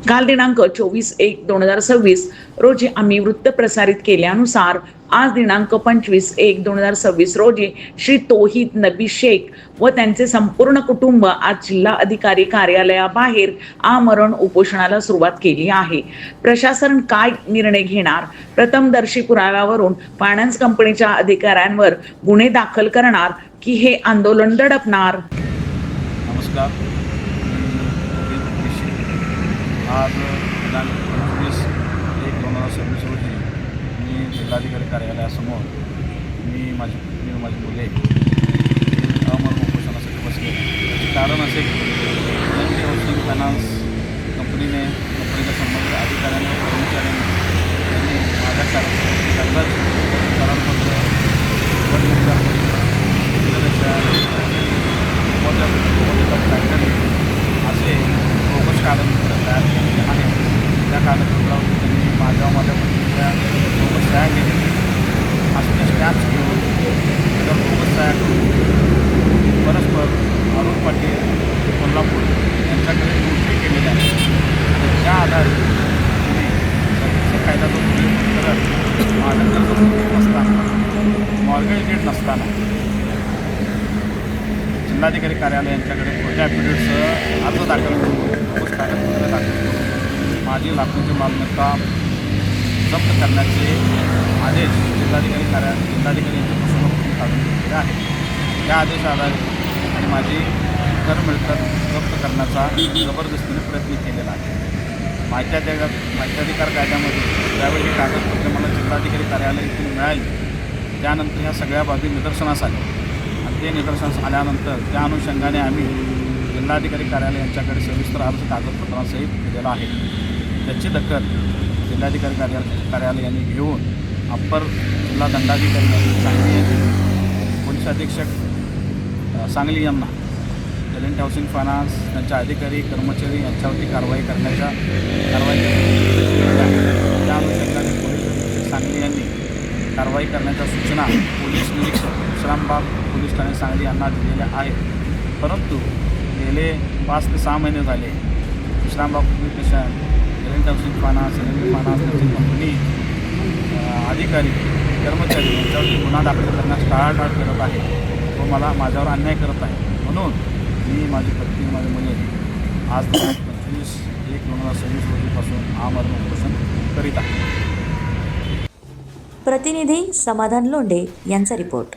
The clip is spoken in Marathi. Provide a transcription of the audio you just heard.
काल दिनांक 24/1/2026 रोजी आम्ही वृत्त प्रसारित केल्यानुसार आज दिनांक 25/1/2026 रोजी श्री तौहीद नबी शेख व त्यांचे संपूर्ण कुटुंब आज जिल्हा अधिकारी कार्यालयाबाहेर आमरण उपोषणाला सुरुवात केली आहे. प्रशासन काय निर्णय घेणार? प्रथमदर्शी पुराव्यावरून फायनान्स कंपनीच्या अधिकाऱ्यांवर गुन्हे दाखल करणार की हे आंदोलन दडपणार? नमस्कार. आज दिनांक 25/1/2026 रोजी मी जिल्हाधिकारी कार्यालयासमोर माझी पत्नी व माझी मुले अमरण उपोषणासाठी बसले. त्याचे कारण असे की LNT हाऊसिंग फायनान्स कंपनीच्या संबंधित अधिकाऱ्यांनी व कर्मचाऱ्यांनी त्यांनी माझ्या कर्जाचे करारपत्र असे बोगस कागदपत्र तयार केलेले आहेत. त्या कागदपत्रावर त्यांनी माझ्या पत्नीच्या बोगस सह्या केलेल्या असल्या स्टॅम्प्स घेऊन त्याच्यावर बोगस सह्या करून परस्पर अरुण पाटील कोल्हापूर यांच्याकडे नोंदणी केलेल्या आहेत. आणि त्या आधारे त्यांनी सर्विसिंग कायद्याचा उल्लेख करत माझं कर्ज नसताना मॉर्गेज डेट नसताना जिल्हाधिकारी कार्यालय यांच्याकडे खोट्या ॲफिडेव्हिटसह अर्ज दाखल करून बोगस कागदपत्र दाखल करून माझी लाखोंची मालमत्ता जप्त करण्याचे आदेश जिल्हाधिकारी यांच्या फसवणूक काढून घेतलेले आहेत. त्या आदेशाआधारे आणि माझी कर मिळकत जप्त करण्याचा जबरदस्तीने प्रयत्न केलेला आहे. माहिती अधिकार कायद्यामध्ये ज्यावेळी ही कागदपत्रे मला जिल्हाधिकारी कार्यालयातून मिळाली त्यानंतर ह्या सगळ्या बाबी निदर्शनास आल्या आणि ते निदर्शनास आल्यानंतर त्या अनुषंगाने आम्ही जिल्हाधिकारी कार्यालय यांच्याकडे सविस्तर अर्ज कागदपत्रांसहित दिलेला आहे. त्याची दखल जिल्हाधिकारी कार्यालय यांनी घेऊन अप्पर जिल्हा दंडाधिकारी सांगली यांनी पोलीस अधीक्षक सांगली यांना LNT हाऊसिंग फायनान्स त्यांच्या अधिकारी कर्मचारी यांच्यावरती कारवाई केली. त्या अनुषंगाने पोलीस अधीक्षक सांगली यांनी कारवाई करण्याच्या सूचना पोलीस निरीक्षक विश्रामबाग पोलीस ठाणे सांगली यांना दिलेल्या आहेत. परंतु गेले 5 ते 6 महिने झाले Vishrambag police station LNT housing finance त्यांची कंपनी अधिकारी कर्मचारी यांच्यावरती गुन्हा दाखल करण्यास टाळाटाळ करत आहे व माझ्यावर अन्याय करत आहे. म्हणून मी माझी पत्नी माझी मुले आज 25/1/2026 रोजीपासून आमरण उपोषण करीत आहे. प्रतिनिधी समाधान लोंढे यांचा रिपोर्ट.